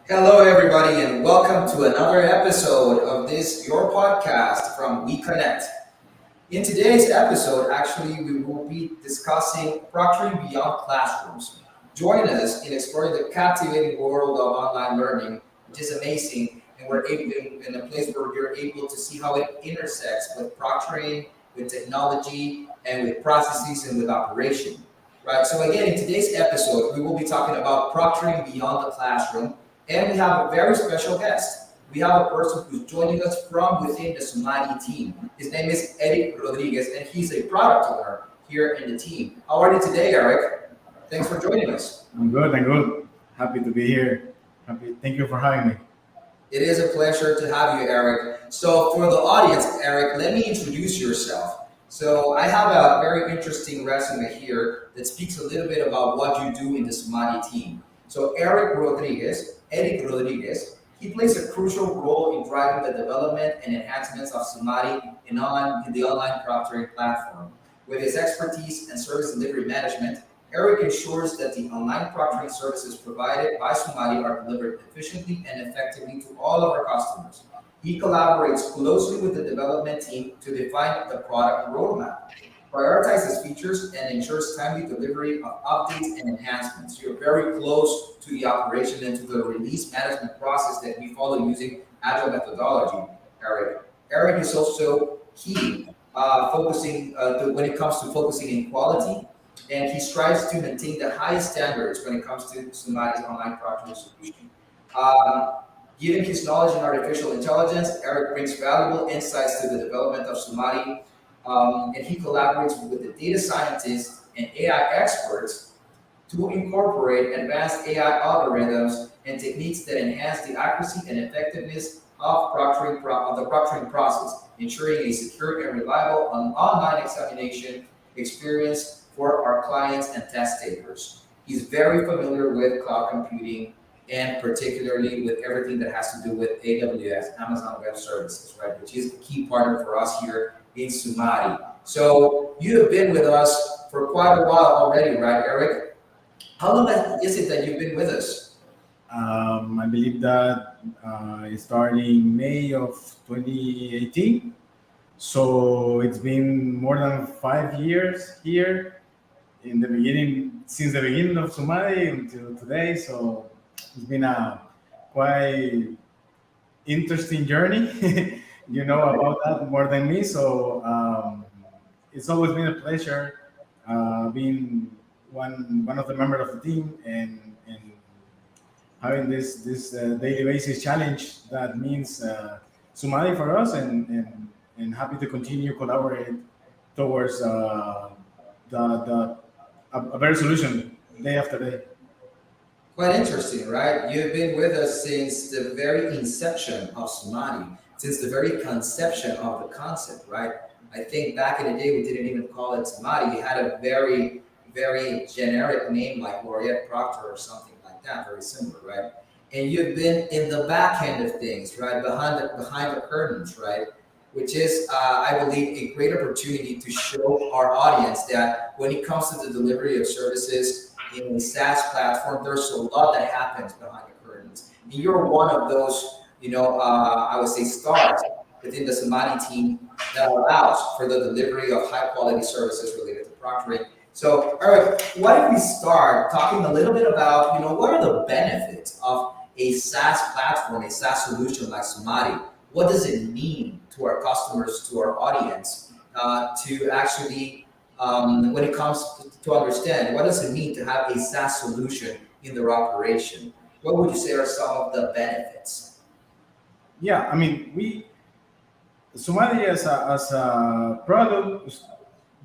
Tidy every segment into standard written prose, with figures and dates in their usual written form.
Hello, everybody, and welcome to another episode of this your podcast from We Connect. In today's episode, actually, we will be discussing proctoring beyond classrooms. Join us in exploring the captivating world of online learning, which is amazing, and we're able in a place where you're able to see how it intersects with proctoring, with technology, and with processes and with operation. Right. So again, in today's episode, we will be talking about proctoring beyond the classroom, and we have a very special guest. We have a person who's joining us from within the Somali team. His name is Eric Rodriguez, and he's a product owner here in the team. How are you today, Eric? Thanks for joining us. I'm good. I'm good. Happy to be here. Happy. Thank you for having me. It is a pleasure to have you, Eric. So, for the audience, Eric, let me introduce yourself. So, I have a very interesting resume here that speaks a little bit about what you do in the Somali team. So, Eric Rodriguez, he plays a crucial role in driving the development and enhancements of Somali in the online proctoring platform. With his expertise and service delivery management, Eric ensures that the online proctoring services provided by Somali are delivered efficiently and effectively to all of our customers. He collaborates closely with the development team to define the product roadmap, prioritizes features, and ensures timely delivery of updates and enhancements. You're very close to the operation and to the release management process that we follow using agile methodology, Eric. Eric is also key when it comes to focusing in quality, and he strives to maintain the highest standards when it comes to Somali's online proctoring solution. Um, Given his knowledge in artificial intelligence, Eric brings valuable insights to the development of Somali, and he collaborates with the data scientists and AI experts to incorporate advanced AI algorithms and techniques that enhance the accuracy and effectiveness of of the proctoring process, ensuring a secure and reliable online examination experience for our clients and test takers. He's very familiar with cloud computing and particularly with everything that has to do with AWS, Amazon Web Services, right, which is a key partner for us here in Sumari. So you have been with us for quite a while already, right, Eric? How long is it that you've been with us? I believe that it started in May of 2018. So it's been more than 5 years here in the beginning, since the beginning of Somali until today. So it's been a quite interesting journey. You know about that more than me. So it's always been a pleasure being one of the members of the team and having this daily basis challenge that means Somali for us and happy to continue collaborate towards the a better solution day after day. Quite interesting, right? You've been with us since the very inception of Somali, since the very conception of the concept, right? I think back in the day we didn't even call it Somali. We had a very generic name like Laureate Proctor or something like that, very similar, right? And you've been in the back end of things, right? Behind the curtains, right? Which is, I believe, a great opportunity to show our audience that when it comes to the delivery of services in a SaaS platform, there's a lot that happens behind the curtains. And you're one of those, I would say, stars within the Somali team that allows for the delivery of high quality services related to proctoring. So, Eric, why don't we start talking a little bit about, what are the benefits of a SaaS platform, a SaaS solution like Somali? What does it mean to our customers, to our audience, to actually, when it comes to understand, what does it mean to have a SaaS solution in their operation? What would you say are some of the benefits? Yeah, I mean we Somali as a product was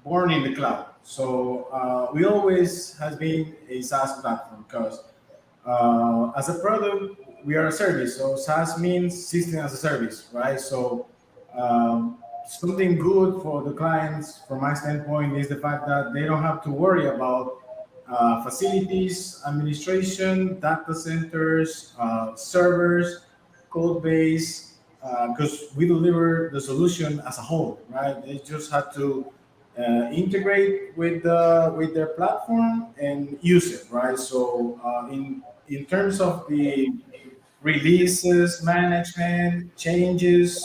born in the cloud. So we always has been a SaaS platform because as a product we are a service. So SaaS means system as a service, right? So something good for the clients, from my standpoint, is the fact that they don't have to worry about facilities, administration, data centers, servers, code base, because we deliver the solution as a whole, right? They just have to integrate with their platform and use it, right? So in terms of releases management, changes.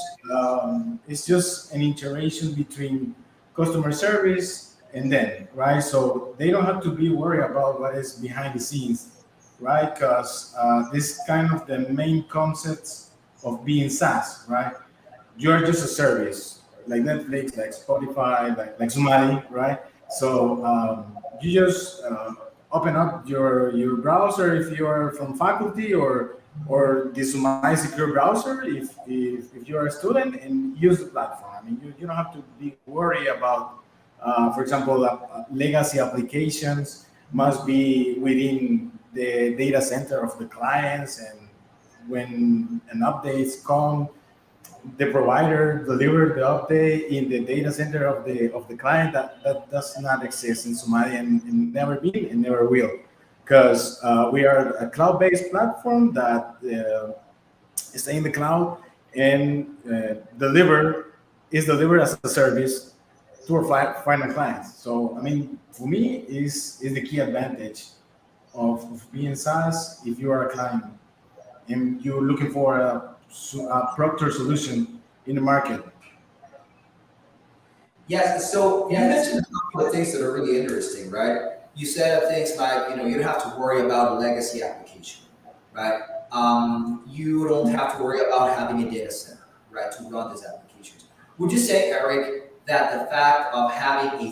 It's just an interaction between customer service and them, right? So they don't have to be worried about what is behind the scenes, right? Because this kind of the main concepts of being SaaS, right? You're just a service like Netflix, like Spotify, like Somali, right? So you just open up your browser if you're from faculty, or the Somali secure browser if you're a student, and use the platform. I mean, you don't have to be worried about, for example, legacy applications must be within the data center of the clients, and when an updates come, the provider delivered the update in the data center of the client. That does not exist in Somalia, and never been and never will, because we are a cloud-based platform that stay in the cloud and delivered as a service to our final clients. So I mean, for me, is the key advantage of being SaaS. If you are a client and you're looking for a Proctor solution in the market. Yes, so you mentioned a couple of things that are really interesting, right? You said things like, you don't have to worry about a legacy application, right? You don't have to worry about having a data center, right, to run these applications. Would you say, Eric, that the fact of having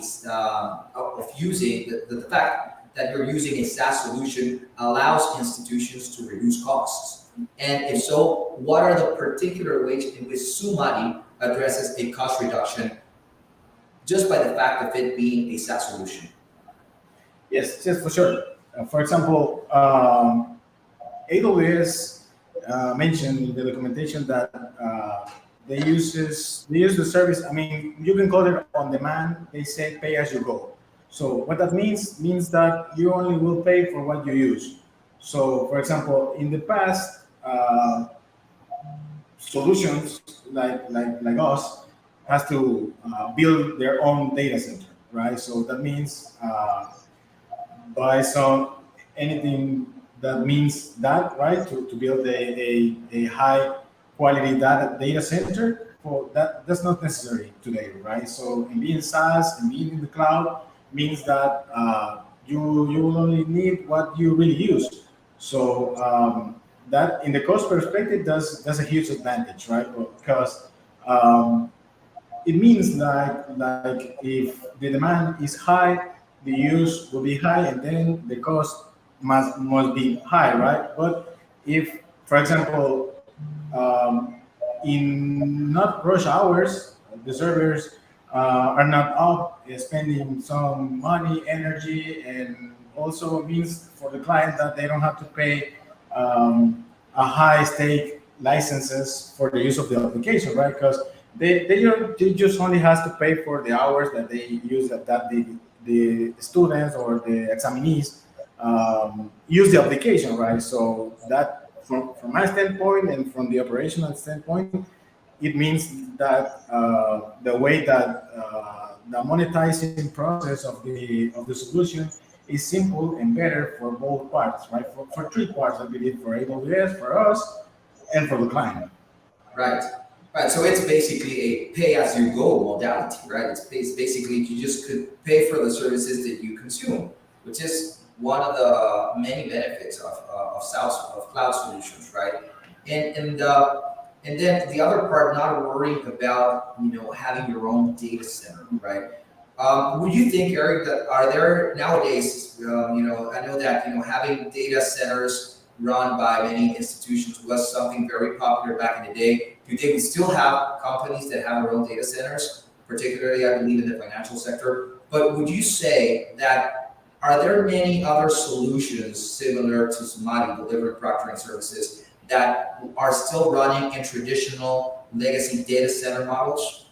of using the fact that you're using a SaaS solution allows institutions to reduce costs? And if so, what are the particular ways in which Sumadi addresses a cost reduction just by the fact of it being a SaaS solution? Yes, yes, for sure. For example, AWS mentioned in the documentation that they use the service. I mean, you can call it on demand. They say pay as you go. So what that means that you only will pay for what you use. So, for example, in the past, solutions like us has to build their own data center, right? So that means buy some anything that means that, right, to build a high quality data center. For that's not necessary today, right? So in being SaaS and being in the cloud means that you will only need what you really use. So that in the cost perspective, that's a huge advantage, right? Because it means like if the demand is high, the use will be high, and then the cost must be high, right? But if, for example, um, in not rush hours, the servers are not up, spending some money, energy, and also means for the client that they don't have to pay a high stake licenses for the use of the application, right? Because they just only has to pay for the hours that they use, that the students or the examinees use the application, right? So that from my standpoint and from the operational standpoint, it means that the way that the monetizing process of the solution is simple and better for both parts, right? For three parts, I believe, for AWS, for us, and for the client. Right. Right. So it's basically a pay as you go modality, right? It's basically you just could pay for the services that you consume, which is one of the many benefits of SaaS of cloud solutions, right? And then the other part, not worrying about having your own data center, right? Would you think, Eric, that are there nowadays? I know that having data centers run by many institutions was something very popular back in the day. Do you think we still have companies that have their own data centers, particularly, I believe, in the financial sector? But would you say that are there many other solutions similar to Somadi delivering proctoring services that are still running in traditional legacy data center models?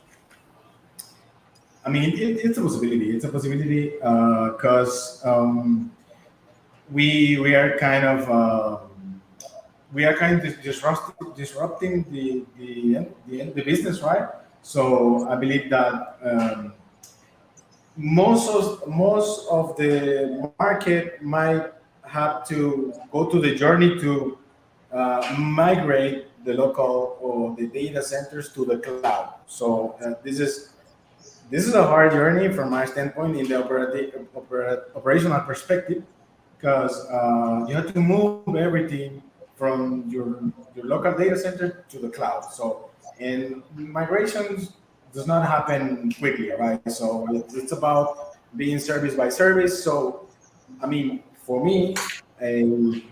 I mean, it's a possibility. It's a possibility because we are kind of disrupting the business, right? So I believe that most of the market might have to go to the journey to migrate the local or the data centers to the cloud. So this is a hard journey from my standpoint in the operational perspective, because you have to move everything from your local data center to the cloud. So, and migrations does not happen quickly, right? So it's about being service by service. So, I mean, for me, a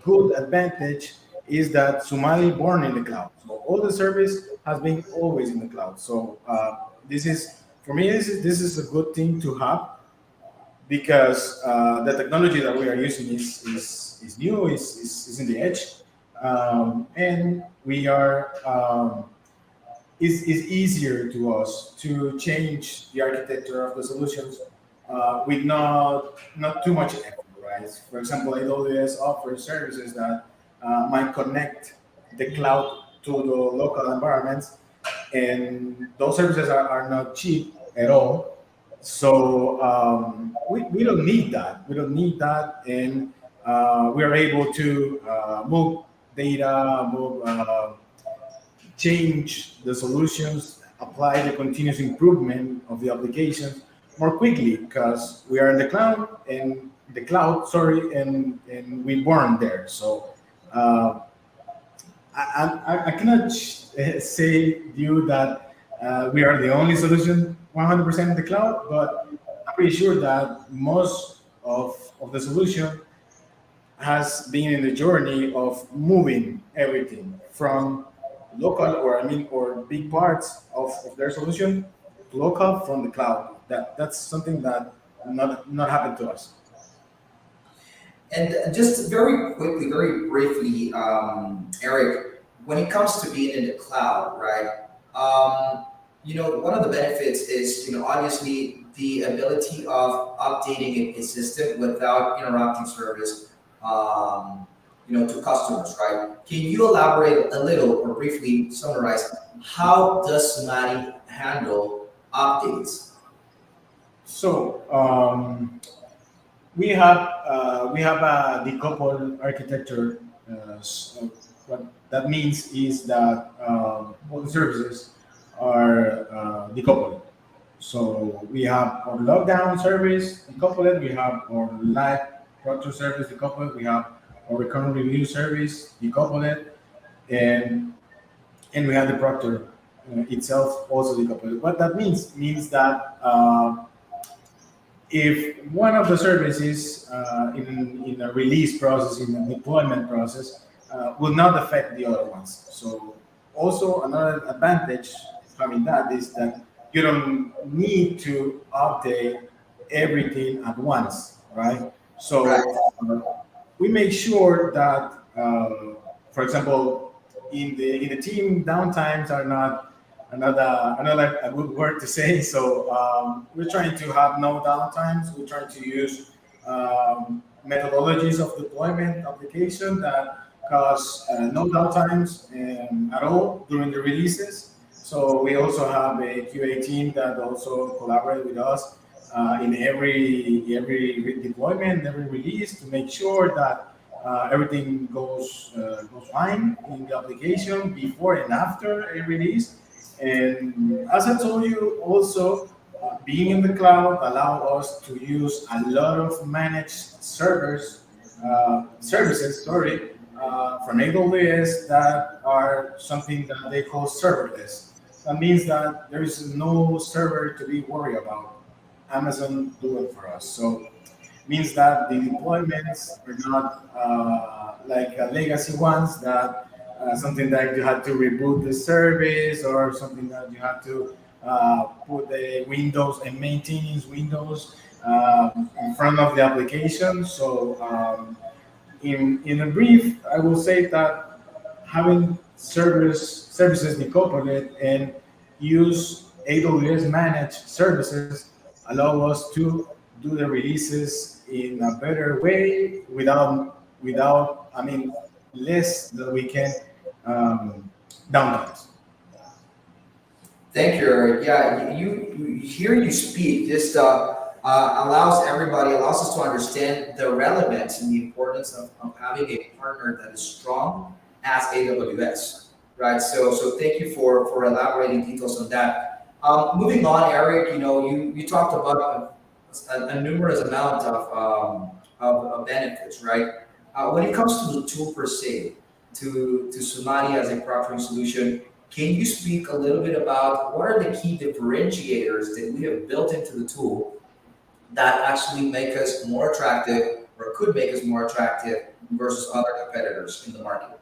good advantage is that Somali born in the cloud. So all the service has been always in the cloud. So this is for me. This is a good thing to have, because the technology that we are using is new, is in the edge, and we are is easier to us to change the architecture of the solutions with not too much effort, right? For example, AWS offers services that might connect the cloud to the local environments, and those services are not cheap at all. So we don't need that. We don't need that, and we are able to move data, move change the solutions, apply the continuous improvement of the applications more quickly, because we are in the cloud, sorry, and we born there. So uh, I cannot say you that we are the only solution 100% in the cloud, but I'm pretty sure that most of the solution has been in the journey of moving everything from local, or I mean, or big parts of their solution to local from the cloud. That's something that not happened to us. And just very quickly, very briefly, Eric, when it comes to being in the cloud, right? One of the benefits is, obviously the ability of updating a system without interrupting service, to customers, right? Can you elaborate a little or briefly summarize how does Smati handle updates? So we have a decoupled architecture. What that means is that all the services are decoupled. So we have our lockdown service decoupled. We have our live Proctor service decoupled. We have our recurrent review service decoupled, and we have the Proctor itself also decoupled. What that means that if one of the services in a release process, in a deployment process, will not affect the other ones. So also another advantage of having that is that you don't need to update everything at once, right? Right. So we make sure that, for example, in the team, downtimes are not like a good word to say. So we're trying to have no downtimes. We're trying to use methodologies of deployment application that cause no downtimes at all during the releases. So we also have a QA team that also collaborate with us in every deployment, every release, to make sure that everything goes fine in the application before and after a release. And as I told you, also being in the cloud allow us to use a lot of managed services, sorry, from AWS, that are something that they call serverless. That means that there is no server to be worried about. Amazon do it for us. So means that the deployments are not like legacy ones, that something that you had to reboot the service, or something that you had to put the Windows and maintenance Windows in front of the application. So in a brief, I will say that having services decoupled and use AWS managed services allow us to do the releases in a better way, without I mean, less than we can downtimes. Thank you, Eric. Yeah, you hear you speak. Just allows us to understand the relevance and the importance of having a partner that is strong as AWS, right? So thank you for elaborating details on that. Moving on, Eric, you talked about a numerous amount of benefits, right? When it comes to the tool per se, to Somali as a proctoring solution, can you speak a little bit about what are the key differentiators that we have built into the tool that actually make us more attractive or could make us more attractive versus other competitors in the market?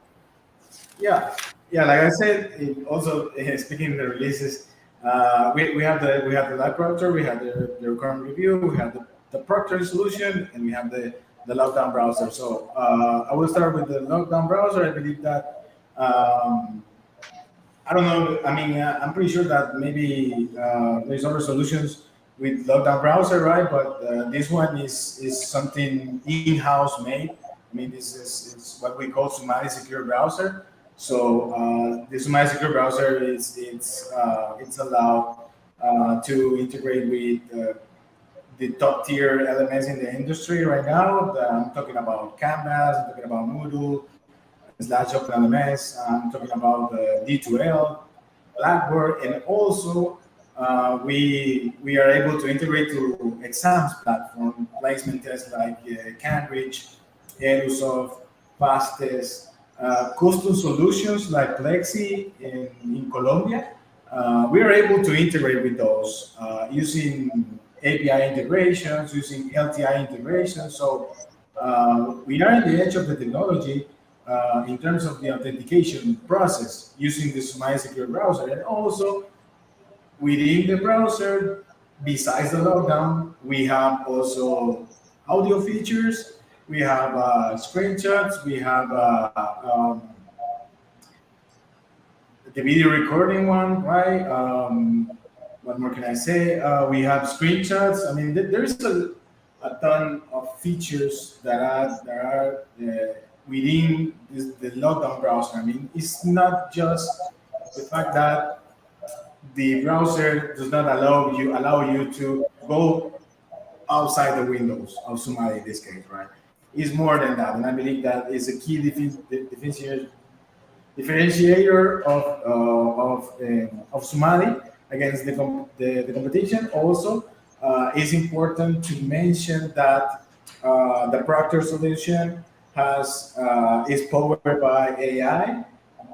Yeah, yeah. Like I said, also speaking of the releases, we have the live proctor, we have the current review, we have the proctoring solution, and we have the lockdown browser. So I will start with the lockdown browser. I believe that I don't know. I mean, I'm pretty sure that maybe there's other solutions with lockdown browser, right? But this one is something in-house made. I mean, this is it's what we call Somali Secure Browser. So the Somali Secure Browser is it's allowed to integrate with the top tier elements in the industry right now. I'm talking about Canvas. I'm talking about Moodle slash OpenLMS. I'm talking about D2L, Blackboard, and also we are able to integrate to exams platform placement tests like Cambridge, Edusoft, Fastest, custom solutions like Plexi in Colombia. We are able to integrate with those using API integrations, using LTI integrations. So we are at the edge of the technology in terms of the authentication process using the Somali Secure Browser. And also within the browser, besides the lockdown, we have also audio features, we have screenshots, we have the video recording one, right? What more can I say? We have screenshots. I mean, there's a ton of features that are within the lockdown browser. I mean, it's not just the fact that the browser does not allow you to go outside the windows of Somali in this case, right? It's more than that, and I believe that is a key differentiator of Somali against the competition. Also, it's important to mention that the Proctor solution is powered by AI.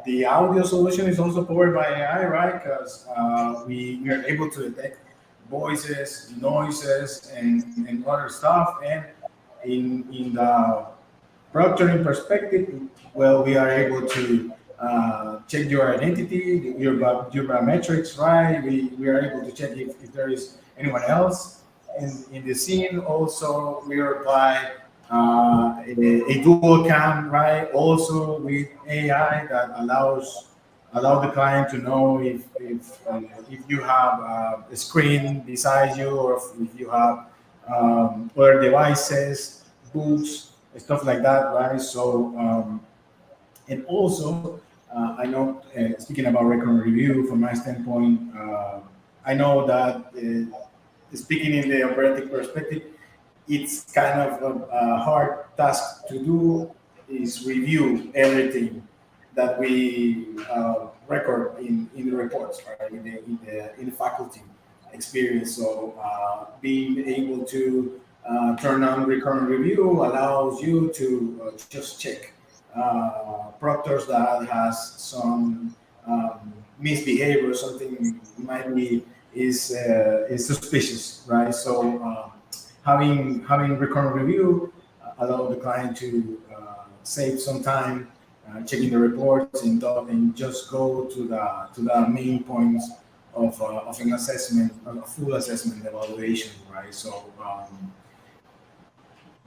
The audio solution is also powered by AI, right? Because we are able to detect voices, noises, and other stuff. And in the proctoring perspective, well, we are able to check your identity, your biometrics, right? We are able to check if there is anyone else in the scene. Also, we are by a dual cam, right? Also with AI that allow the client to know if you have a screen beside you or if you have other devices, books, stuff like that, right? So and also I know speaking about record review from my standpoint, I know that speaking in the operatic perspective, it's kind of a hard task to do is review everything that we record in the reports, right? In the faculty experience. So being able to turn on recurrent review allows you to just check proctors that has some misbehavior, something might be is suspicious, right? So having recurrent review allow the client to save some time checking the reports and just go to the main points of an assessment, a full assessment evaluation, right? So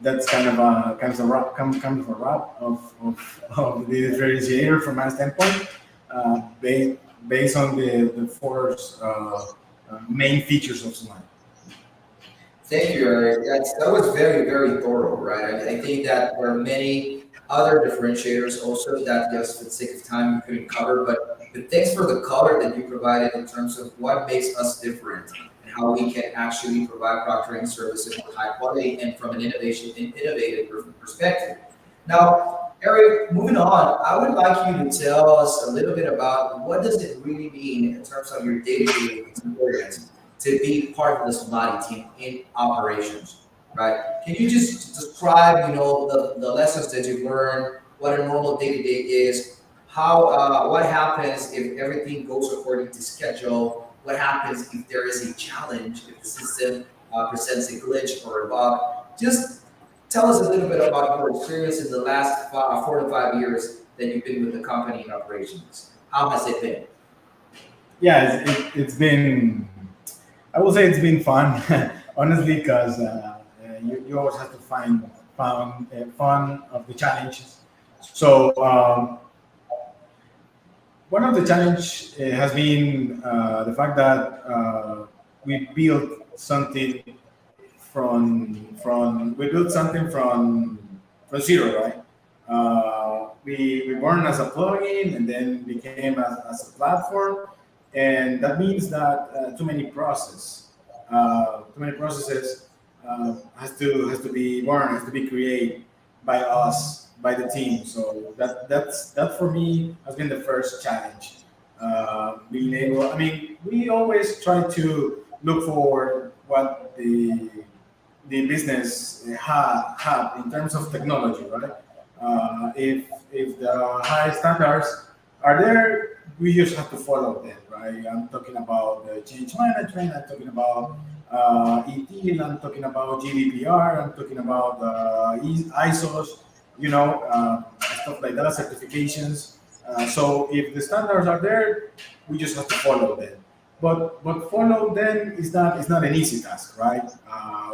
that's kind of a wrap of the differentiator from my standpoint, based on the four main features of Solana. Thank you, Eric. That was very, very thorough, right? I think that there are many other differentiators also that just for the sake of time we couldn't cover, but thanks for the color that you provided in terms of what makes us different and how we can actually provide proctoring services with high quality and from an innovative perspective. Now, Eric, moving on, I would like you to tell us a little bit about what does it really mean in terms of your day-to-day experience to be part of the Somali team in operations, right? Can you just describe, the lessons that you've learned, what a normal day-to-day is, what happens if everything goes according to schedule, what happens if there is a challenge, if the system presents a glitch or a bug. Just tell us a little bit about your experience in the last 4 to 5 years that you've been with the company in operations. How has it been? Yeah, it's been, I will say it's been fun, honestly, because you always have to find fun of the challenges. So one of the challenge has been the fact that we built something from zero, right? We born as a plugin and then became as a platform, and that means that too many processes has to be born, has to be created by us, by the team. So that for me has been the first challenge. Being able, I mean, we always try to look for what the business have in terms of technology, right? If the high standards are there, we just have to follow them, right? I'm talking about change management. I'm talking about ETL. I'm talking about GDPR. I'm talking about ISOs, stuff like that, certifications. So if the standards are there, we just have to follow them. But follow them is not an easy task, right?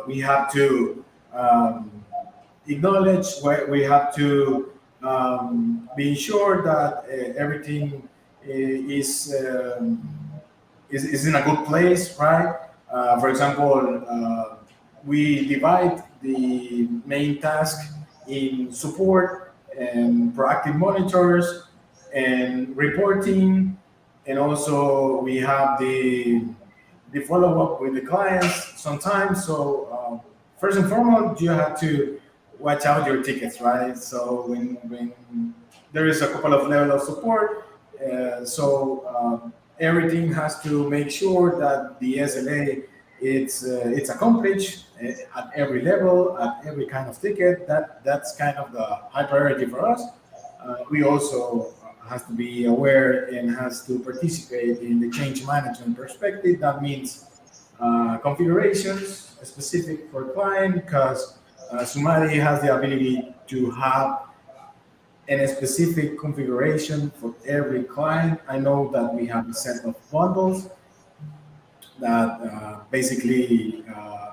We have to acknowledge where we have to be sure that everything is, is in a good place, right? For example, we divide the main task in support and proactive monitors and reporting, and also we have the follow up with the clients sometimes. So first and foremost, you have to watch out your tickets, right? So when there is a couple of level of support, everything has to make sure that the SLA it's accomplished at every level, at every kind of ticket. That's kind of the high priority for us. We also has to be aware and has to participate in the change management perspective. That means configurations specific for client, because Sumari has the ability to have a specific configuration for every client. I know that we have a set of bundles that basically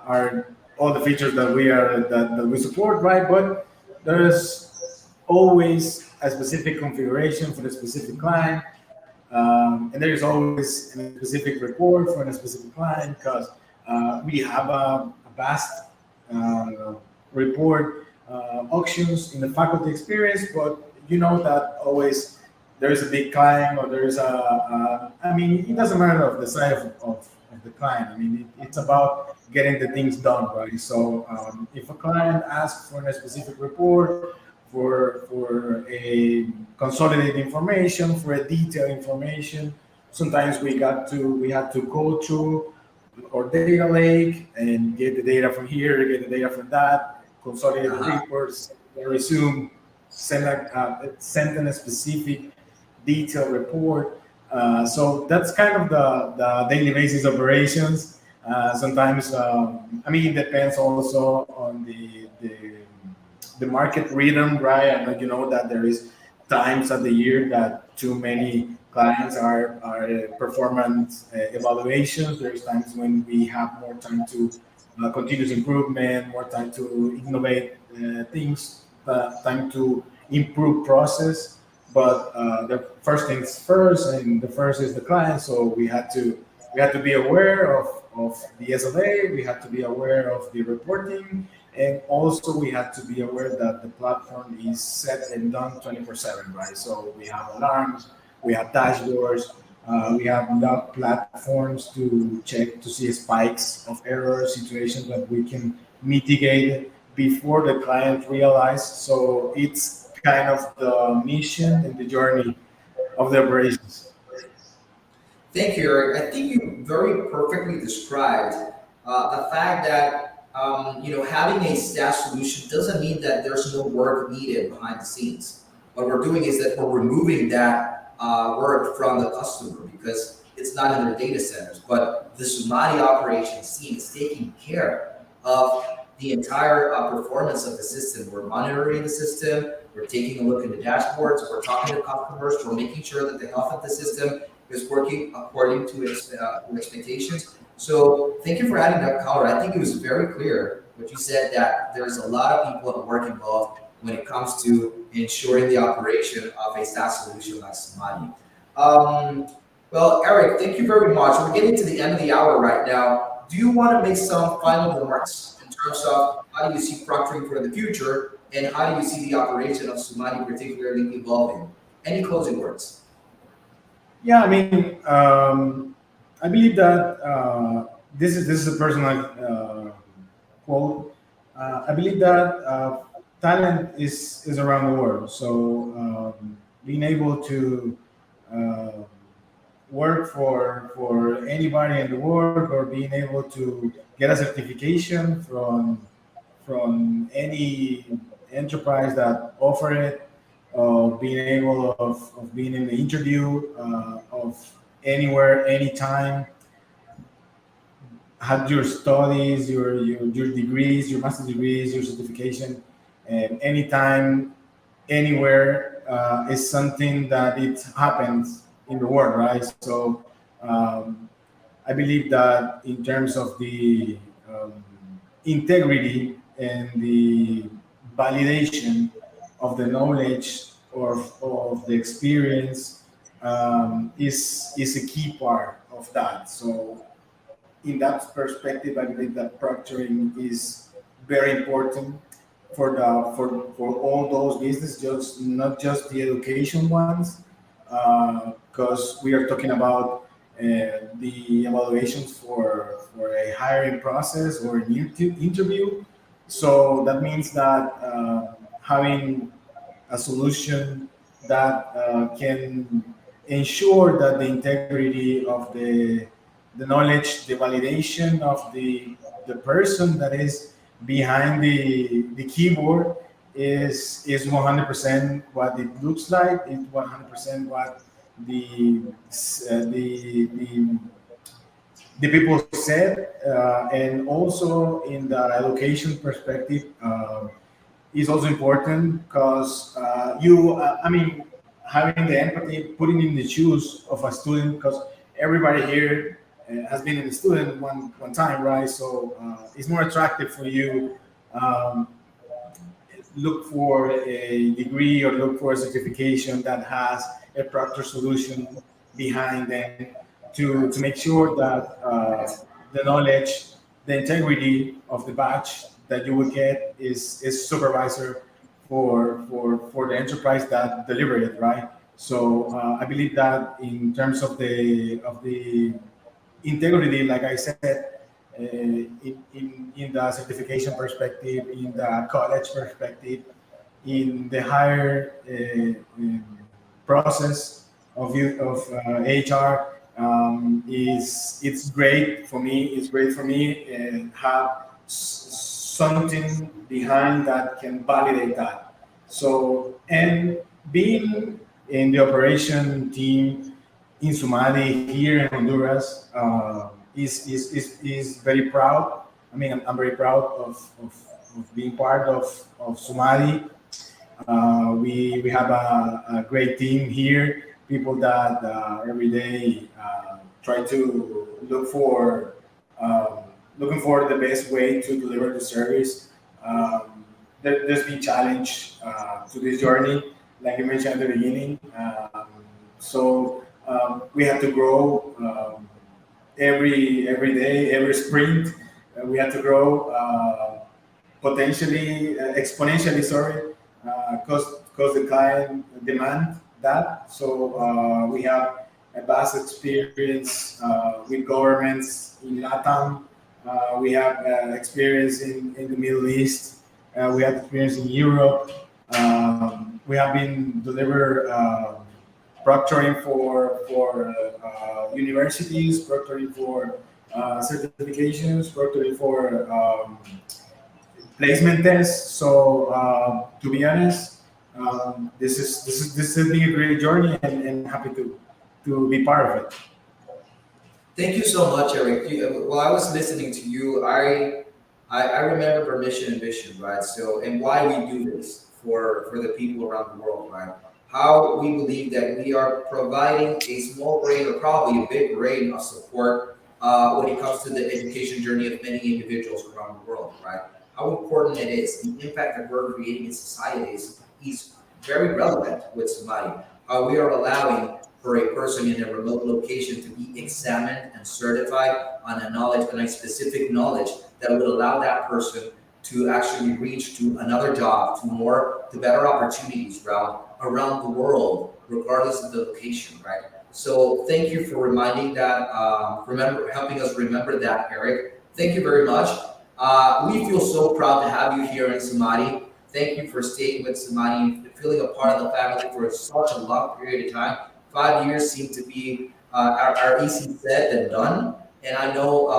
are all the features that we support, right? But there's always a specific configuration for the specific client, and there is always a specific report for a specific client, because we have a vast report auctions in the faculty experience. But you know that always there is a big client, or there is I mean, it doesn't matter of the size of the client. I mean, it's about getting the things done, right? So if a client asks for a specific report, for a consolidated information, for a detailed information, sometimes we have to go through our data lake and get the data from here, get the data from that, consolidate the Uh-huh. reports, resume, send in a specific detailed report. So that's kind of the daily basis operations. Sometimes, I mean, it depends also on the market rhythm, right? And that there is times of the year that too many clients are performance evaluations. There's times when we have more time to continuous improvement, more time to innovate things, time to improve process. But the first things first, and the first is the client. So we had to be aware of the SLA. We had to be aware of the reporting, and also we had to be aware that the platform is set and done 24/7, right? So we have alarms, we have dashboards, we have log platforms to check to see spikes of error situations that we can mitigate before the client realize. So it's kind of the mission and the journey of the operations. Thank you, Eric. I think you very perfectly described the fact that having a SaaS solution doesn't mean that there's no work needed behind the scenes. What we're doing is that we're removing that work from the customer because it's not in their data centers. But the Sumati operations team is taking care of the entire performance of the system. We're monitoring the system. We're taking a look at the dashboards. We're talking to customers. We're making sure that the health of the system is working according to expectations. So thank you for adding that color. I think it was very clear what you said that there's a lot of people at work involved when it comes to ensuring the operation of a SaaS solution like Somani. Um, well, Eric, thank you very much. We're getting to the end of the hour right now. Do you want to make some final remarks in terms of how do you see proctoring for the future and how do you see the operation of Somani particularly evolving? Any closing words? Yeah, I mean, I believe that this is a personal quote. I believe that talent is around the world. So being able to uh, work for anybody in the world, or being able to get a certification from any enterprise that offer it, of being able of being in the interview of anywhere, anytime, have your studies, your degrees, your master degrees, your certification, and anytime, anywhere is something that it happens in the world, right? So um, I believe that in terms of the integrity and the validation of the knowledge of the experience is a key part of that. So in that perspective, I believe that proctoring is very important for all those businesses, just not just the education ones, because we are talking about the evaluations for a hiring process or an interview. So that means that having a solution that can ensure that the integrity of the knowledge, the validation of the person that is behind the keyboard is 100% what it looks like. It's 100% what the the the people said, and also in the allocation perspective, is also important because I mean, having the empathy, putting in the shoes of a student, because everybody here has been a student one time, right? So it's more attractive for you. Um, Look for a degree or look for a certification that has a proctor solution behind them to make sure that the knowledge, the integrity of the batch that you will get is supervisor for the enterprise that delivered it, right? So I believe that in terms of the integrity, like I said, in the certification perspective, in the college perspective, in the higher process of HR, is it's great for me. It's great for me and have something behind that can validate that. So, and being in the operation team in Somali here in Honduras is very proud. I mean, I'm very proud of being part of Somali. We have a great team here, people that every day try to looking for the best way to deliver the service. There's been challenge to this journey, like you mentioned at the beginning. So we have to grow every day, every sprint. We have to grow potentially, exponentially. Sorry, because the client demand that. So we have a vast experience with governments in LATAM. We have experience in the Middle East. We have experience in Europe. we have been deliver proctoring for universities, proctoring for certifications, proctoring for placement tests. So to be honest, this has been a great journey, and happy to be part of it. Thank you so much, Eric. While I was listening to you, I remember mission and vision, right? So, and why we do this for the people around the world, right? How we believe that we are providing a small grain or probably a big grain of support when it comes to the education journey of many individuals around the world, right? How important it is, the impact that we're creating in societies is very relevant with somebody. How we are allowing for a person in a remote location to be examined and certified on a knowledge, on a specific knowledge that would allow that person to actually reach to another job, to better opportunities around the world, regardless of the location, right? So thank you for reminding that, helping us remember that, Eric. Thank you very much. We feel so proud to have you here in Samadi. Thank you for staying with Samadi and feeling a part of the family for such a long period of time. 5 years seem to be our easy said than done. And I know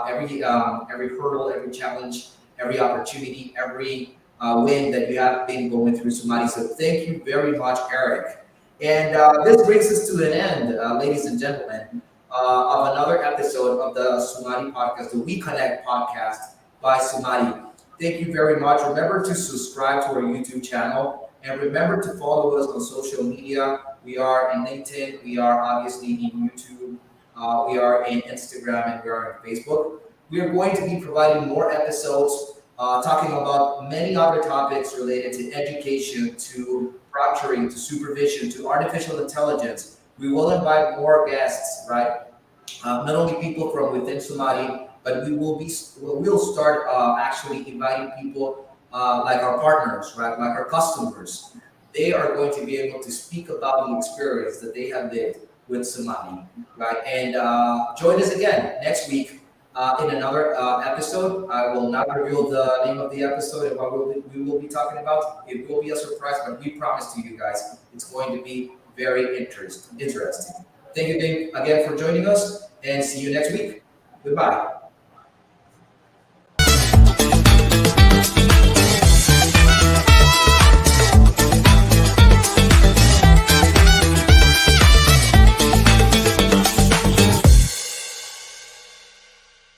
every hurdle, every challenge, every opportunity, every win that you have been going through, Somali. So thank you very much, Eric. And this brings us to an end, ladies and gentlemen, of another episode of the Somali podcast, the We Connect podcast by Somali. Thank you very much. Remember to subscribe to our YouTube channel and remember to follow us on social media. We are in LinkedIn. We are obviously in YouTube. We are in Instagram and we are on Facebook. We are going to be providing more episodes talking about many other topics related to education, to proctoring, to supervision, to artificial intelligence. We will invite more guests, right? Not only people from within Somali, but we'll start actually inviting people like our partners, right? Like our customers. They are going to be able to speak about the experience that they have lived with Somali, right? And join us again next week in another episode. I will not reveal the name of the episode and what we will be talking about. It will be a surprise, but we promise to you guys it's going to be very interesting. Thank you again for joining us and see you next week. Goodbye.